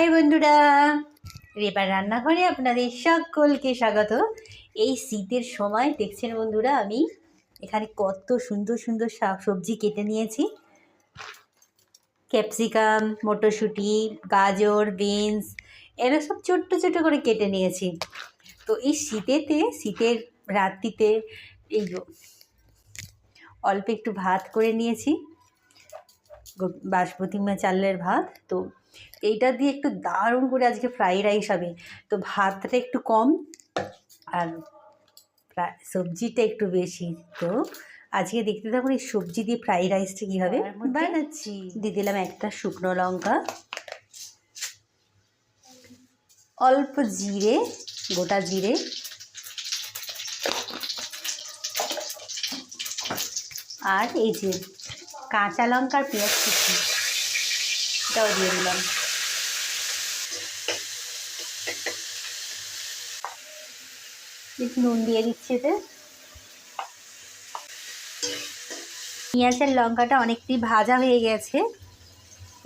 High বন্ধুরা, রেবার রান্নাঘরে আপনাদের সকলকে স্বাগত। এই শীতের সময় দেখছেন বন্ধুরা, আমি এখানে কত সুন্দর সুন্দর সবজি কেটে নিয়েছি। ক্যাপসিকাম, মটরশুঁটি, গাজর, বিনস এরা সব ছোট্ট ছোট্ট করে কেটে নিয়েছি। তো এই শীতের রাত্রিতে এই অল্প একটু ভাত করে নিয়েছি, বাসমতি চালের ভাত। তো এইটা দিয়ে একটু দারুণ করে আজকে ফ্রাইড রাইস হবে। তো ভাতটা একটু কম আর সবজিটা একটু বেশি। তো আজকে দেখতে থাকুন এই সবজি দিয়ে ফ্রাইড রাইসটা কীভাবে বানাচ্ছি। দিয়ে দিলাম একটা শুকনো লঙ্কা, অল্প জিরে, গোটা জিরে, আর এই যে কাঁচা লঙ্কার পেঁয়াজ কুচি এটাও দিয়ে দিলাম। একটু নুন দিয়ে দিচ্ছি এতে। পেঁয়াজের লঙ্কাটা অনেকটাই ভাজা হয়ে গেছে,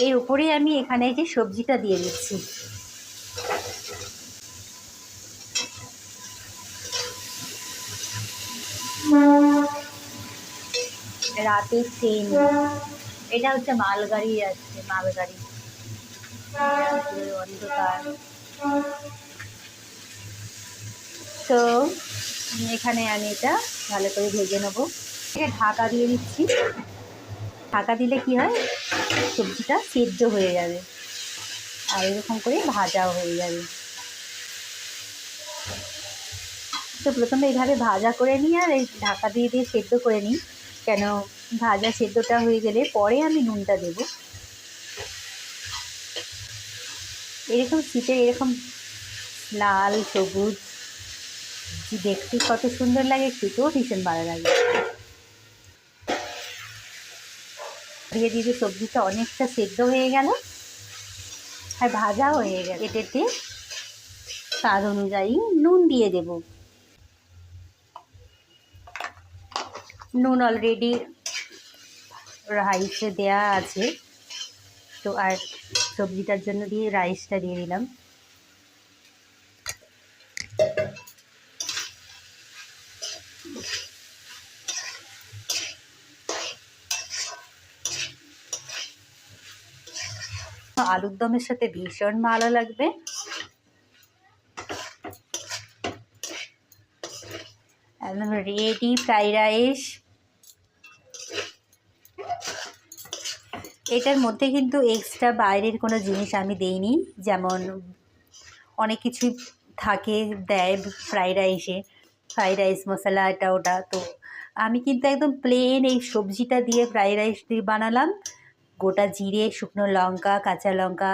এর উপরেই আমি এখানে যে সবজিটা দিয়ে দিচ্ছি। রাতের ট্রেন, এটা হচ্ছে মালগাড়ি আসছে, মালগাড়ি, অন্ধকার। তো এখানে আমি এটা ভালো করে ভেজে নেবো। এটা ঢাকা দিয়ে দিচ্ছি। ঢাকা দিলে কি হয়, সবজিটা সেদ্ধ হয়ে যাবে আর এরকম করে ভাজাও হয়ে যাবে। তো প্রথমে এইভাবে ভাজা করে নিই আর এই ঢাকা দিয়ে দিয়ে সেদ্ধ করে নিই, কেন ভাজা সেদ্ধটা হয়ে গেলে পরে আমি নুনটা দেব। এরকম শীতে এরকম লাল সবুজ দেখতে কত সুন্দর লাগে, খেতেও ভীষণ ভালো লাগে। ধীরে ধীরে সবজিটা অনেকটা সেদ্ধ হয়ে গেল আর ভাজা হয়ে গেল। এটাতে স্বাদ অনুযায়ী নুন দিয়ে দেব। নুন অলরেডি রাইসে দেয়া আছে, তো আর সবজিটার জন্য দিয়ে রাইসটা দিয়ে দিলাম। আলুর দমের সাথে ভীষণ ভালো লাগবে। একদম রেডি ফ্রাইড রাইস। এটার মধ্যে কিন্তু এক্সট্রা বাইরের কোনো জিনিস আমি দেইনি, যেমন অনেক কিছুই থাকে দেয় ফ্রাইড রাইসে, ফ্রাইড রাইস মশলা এটা ওটা। তো আমি কিন্তু একদম প্লেন এই সবজিটা দিয়ে ফ্রাইড রাইস দিয়ে বানালাম। গোটা জিরে, শুকনো লঙ্কা, কাঁচা লঙ্কা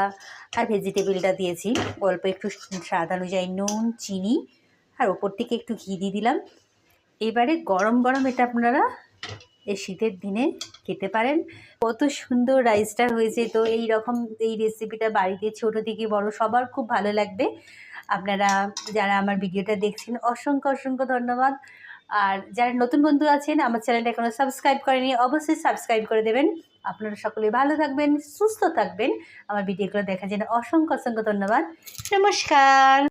আর ভেজিটেবিলটা দিয়েছি, অল্প একটু স্বাদ অনুযায়ী নুন, চিনি আর ওপর থেকে একটু ঘি দিয়ে দিলাম। এবারে গরম গরম এটা আপনারা এই শীতের দিনে খেতে পারেন। কত সুন্দর রাইসটা হয়েছে। তো এই রকম এই রেসিপিটা বাড়িতে ছোট থেকে বড় সবার খুব ভালো লাগবে। আপনারা যারা আমার ভিডিওটা দেখছেন অসংখ্য অসংখ্য ধন্যবাদ। আর যারা নতুন বন্ধু আছেন আমার চ্যানেলটা এখনও সাবস্ক্রাইব করেনি, অবশ্যই সাবস্ক্রাইব করে দেবেন। আপনারা সকলে ভালো থাকবেন, সুস্থ থাকবেন। আমার ভিডিওগুলো দেখার জন্য অসংখ্য অসংখ্য ধন্যবাদ। নমস্কার।